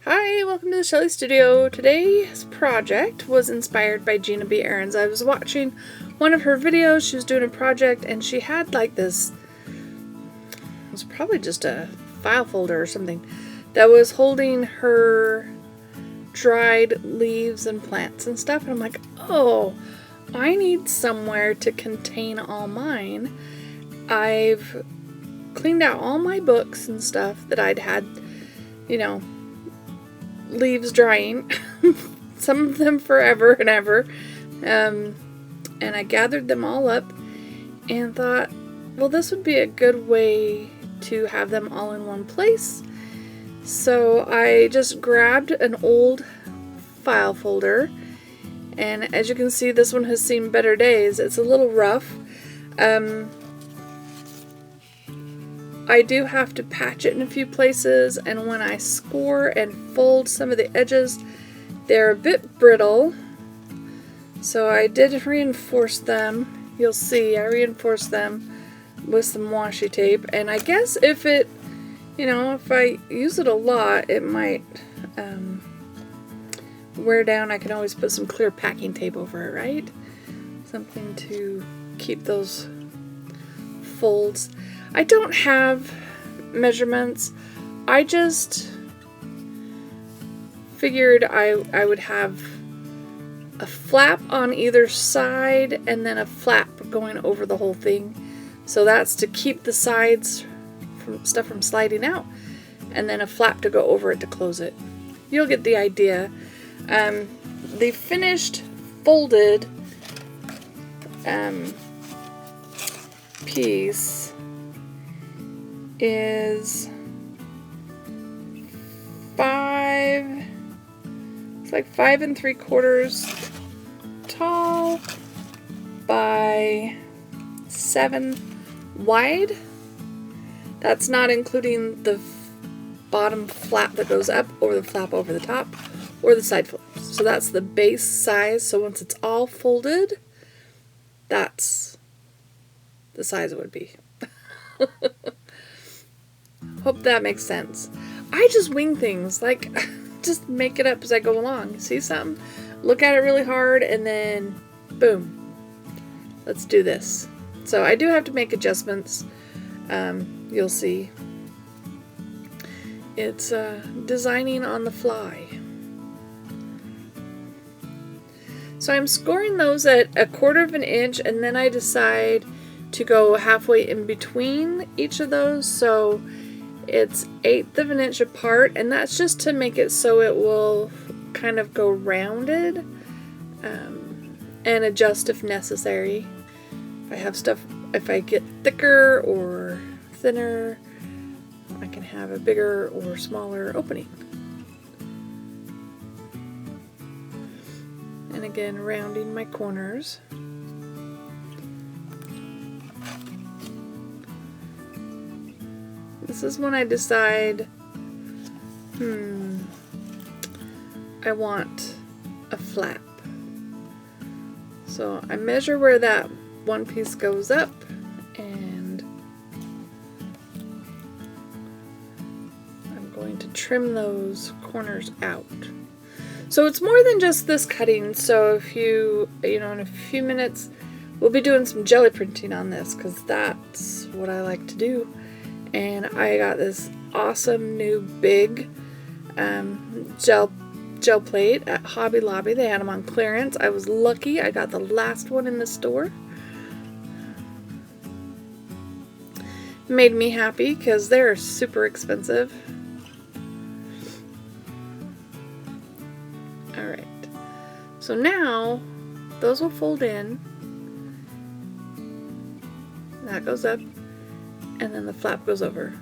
Hi, welcome to the Shelly Studio. Today's project was inspired by Gina B. Aarons. I was watching one of her videos. She was doing a project and she had like this, it was probably just a file folder or something, that was holding her dried leaves and plants and stuff. And I'm like, oh, I need somewhere to contain all mine. I've cleaned out all my books and stuff that I'd had, you know, leaves drying, some of them forever and ever, and I gathered them all up and thought, well, this would be a good way to have them all in one place. So I just grabbed an old file folder, and as you can see, this one has seen better days. It's a little rough. I do have to patch it in a few places, and when I score and fold some of the edges, they're a bit brittle. So I did reinforce them. You'll see I reinforced them with some washi tape, and I guess if it, if I use it a lot, it might wear down. I can always put some clear packing tape over it, right? Something to keep those folds. I don't have measurements. I just figured I would have a flap on either side and then a flap going over the whole thing. So that's to keep the sides from sliding out, and then a flap to go over it to close it. You'll get the idea. The finished folded piece is it's like 5 3/4 tall by 7 wide. That's not including the bottom flap that goes up, or the flap over the top, or the side flaps. So that's the base size. So once it's all folded, that's the size it would be. Hope that makes sense. I just wing things, like just make it up as I go along. See something, look at it really hard, and then boom, let's do this. So I do have to make adjustments. You'll see. It's designing on the fly. So I'm scoring those at 1/4 of an inch, and then I decide to go halfway in between each of those. So it's 1/8 of an inch apart, and that's just to make it so it will kind of go rounded, and adjust if necessary. If I get thicker or thinner, I can have a bigger or smaller opening. And again, rounding my corners. This is when I decide, I want a flap. So I measure where that one piece goes up, and I'm going to trim those corners out. So it's more than just this cutting. So if you, in a few minutes, we'll be doing some jelly printing on this, because that's what I like to do. And I got this awesome new big gel plate at Hobby Lobby. They had them on clearance. I was lucky. I got the last one in the store. Made me happy because they're super expensive. Alright. So now those will fold in. That goes up. And then the flap goes over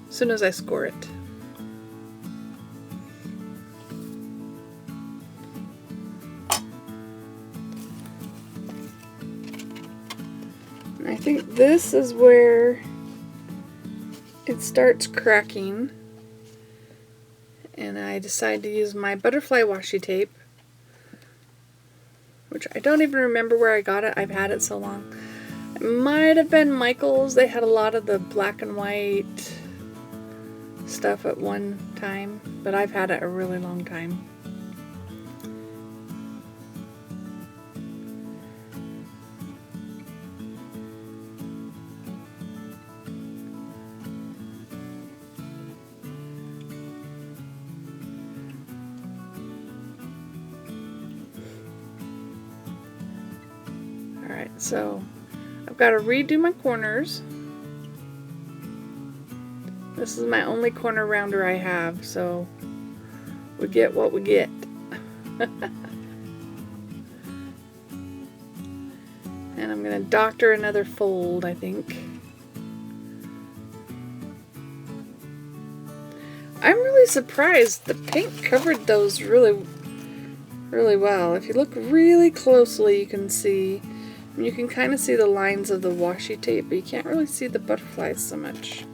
as soon as I score it. And I think this is where it starts cracking, and I decide to use my butterfly washi tape, which I don't even remember where I got it. I've had it so long. It might have been Michael's. They had a lot of the black and white stuff at one time, but I've had it a really long time. Alright, so I've got to redo my corners. This is my only corner rounder I have, so we get what we get. And I'm going to doctor another fold, I think. I'm really surprised. The paint covered those really well. If you look really closely, you can see, you can kind of see the lines of the washi tape, but you can't really see the butterflies so much.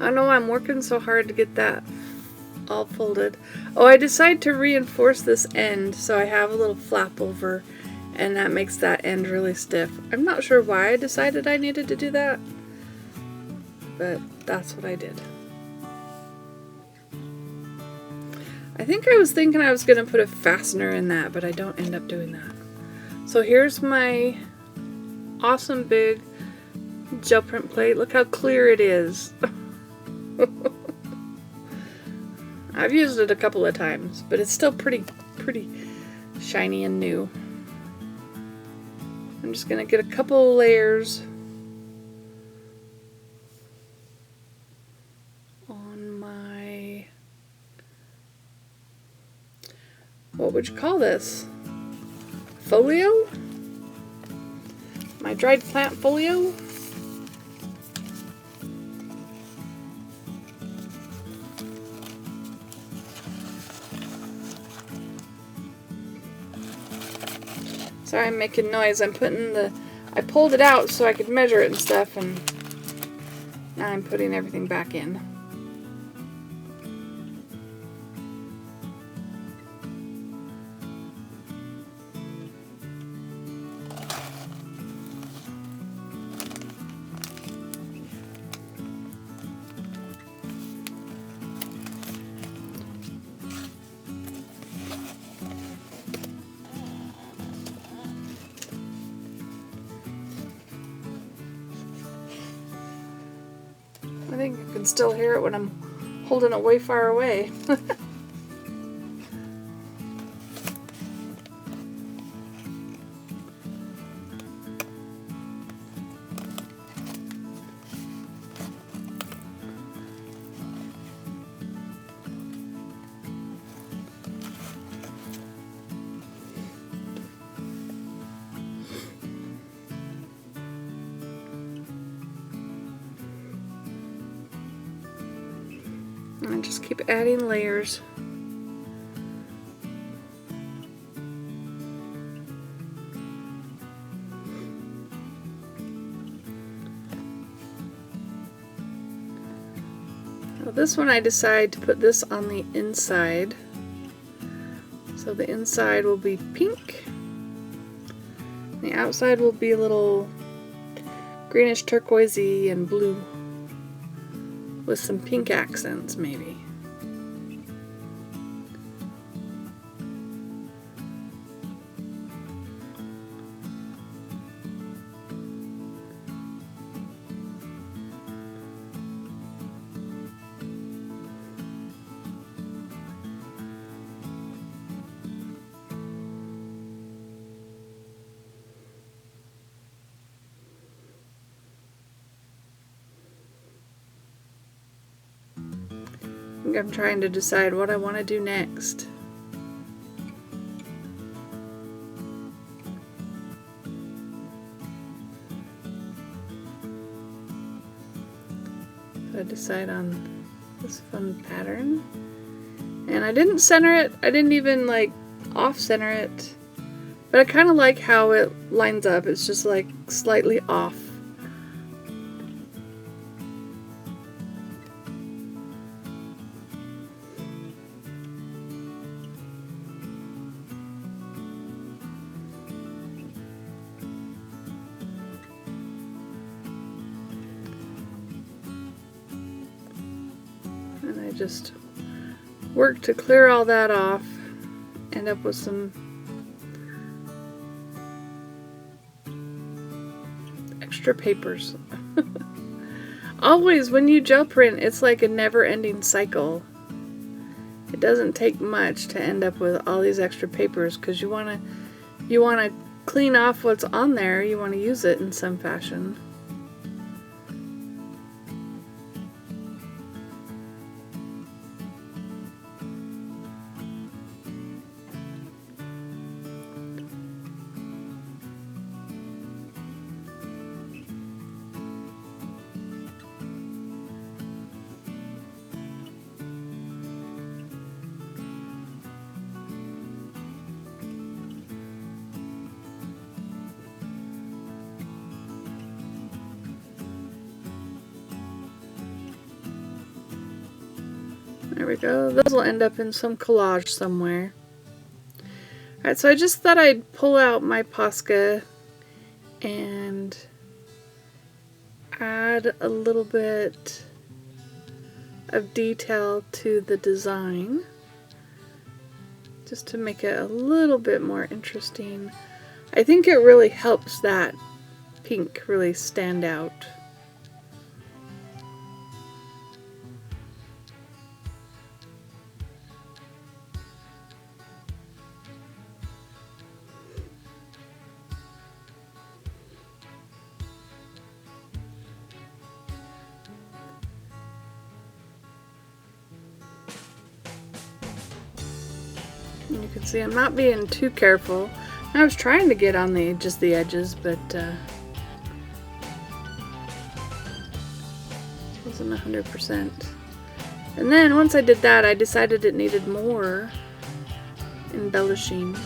I know I'm working so hard to get that all folded. Oh, I decided to reinforce this end so I have a little flap over, and that makes that end really stiff. I'm not sure why I decided I needed to do that, but that's what I did. I think I was thinking I was going to put a fastener in that, but I don't end up doing that. So here's my awesome big gel print plate. Look how clear it is. I've used it a couple of times, but it's still pretty shiny and new. I'm just going to get a couple layers on my, what would you call this? Folio? My dried plant folio? Sorry, I'm making noise. I'm putting I pulled it out so I could measure it and stuff, and now I'm putting everything back in. I think you can still hear it when I'm holding it way far away. And just keep adding layers. Now this one I decided to put this on the inside. So the inside will be pink. The outside will be a little greenish turquoisey and blue, with some pink accents maybe. I think I'm trying to decide what I want to do next. I decide on this fun pattern. And I didn't center it. I didn't even like off center it. But I kind of like how it lines up. It's just like slightly off. And I just work to clear all that off. End up with some extra papers. Always when you gel print, it's like a never-ending cycle. It doesn't take much to end up with all these extra papers because you want to clean off what's on there. You want to use it in some fashion. There we go. Those will end up in some collage somewhere. Alright, so I just thought I'd pull out my Posca and add a little bit of detail to the design just to make it a little bit more interesting. I think it really helps that pink really stand out. And you can see I'm not being too careful. I was trying to get on just the edges, but wasn't 100%. And then once I did that, I decided it needed more embellishing.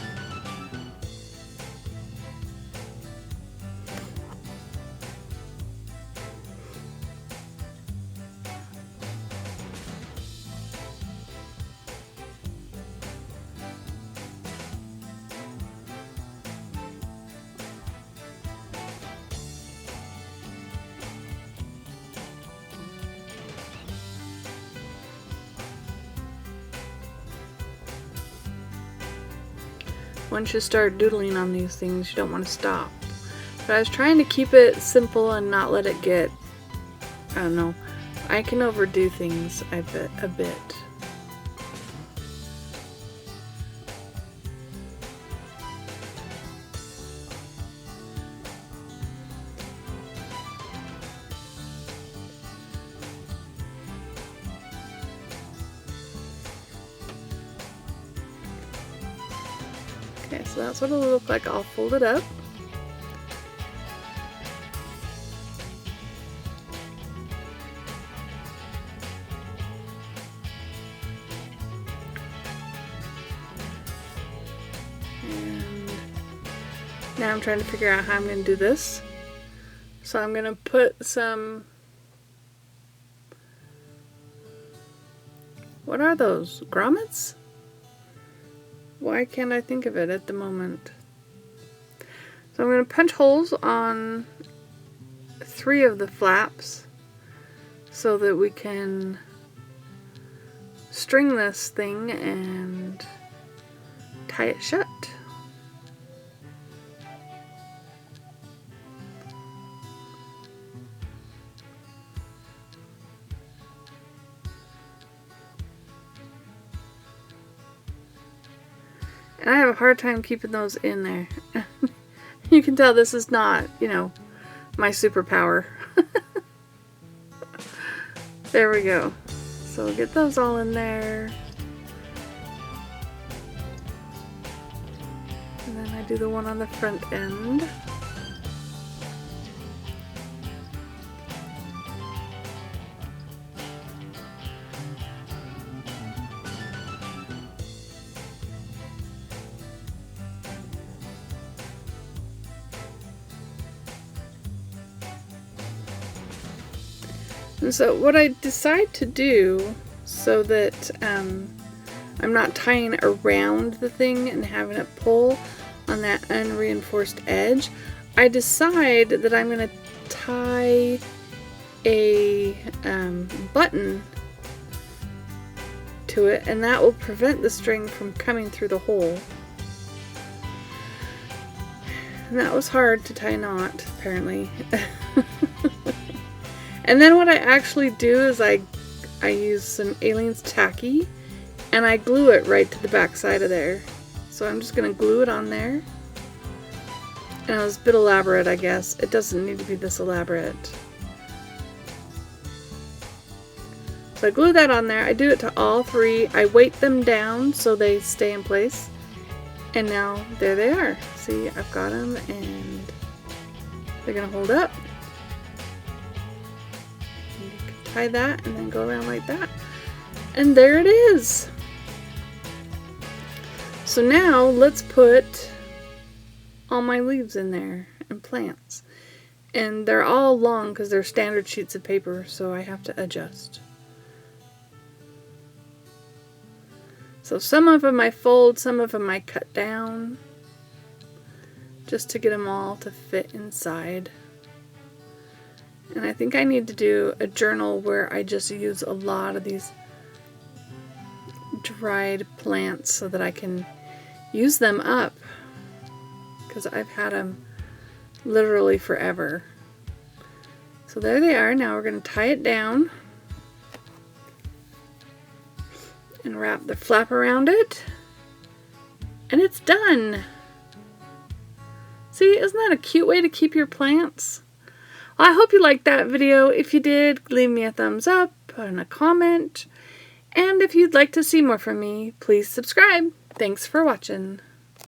Once you start doodling on these things, you don't want to stop. But I was trying to keep it simple and not let it get, I don't know, I can overdo things a bit. Okay, so that's what it'll look like all folded up. And now I'm trying to figure out how I'm going to do this. So I'm going to put some, what are those, grommets? Why can't I think of it at the moment? So I'm going to punch holes on 3 of the flaps so that we can string this thing and tie it shut. And I have a hard time keeping those in there. You can tell this is not, you know, my superpower. There we go. So we'll get those all in there. And then I do the one on the front end. And so what I decide to do so that I'm not tying around the thing and having it pull on that unreinforced edge, I decide that I'm going to tie a button to it, and that will prevent the string from coming through the hole. And that was hard to tie a knot, apparently. And then what I actually do is I use some Aleene's tacky and I glue it right to the back side of there. So I'm just going to glue it on there. And it was a bit elaborate, I guess. It doesn't need to be this elaborate. So I glue that on there. I do it to all three. I weight them down so they stay in place. And now there they are. See, I've got them and they're going to hold up. And you can tie that and then go around like that. And there it is. So now let's put all my leaves in there and plants. And they're all long because they're standard sheets of paper, so I have to adjust. So some of them I fold, some of them I cut down, just to get them all to fit inside. And I think I need to do a journal where I just use a lot of these dried plants so that I can use them up, because I've had them literally forever. So there they are. Now we're going to tie it down and wrap the flap around it, and it's done. See, isn't that a cute way to keep your plants? Well, I hope you liked that video. If you did, leave me a thumbs up and a comment. And if you'd like to see more from me, please subscribe. Thanks for watching.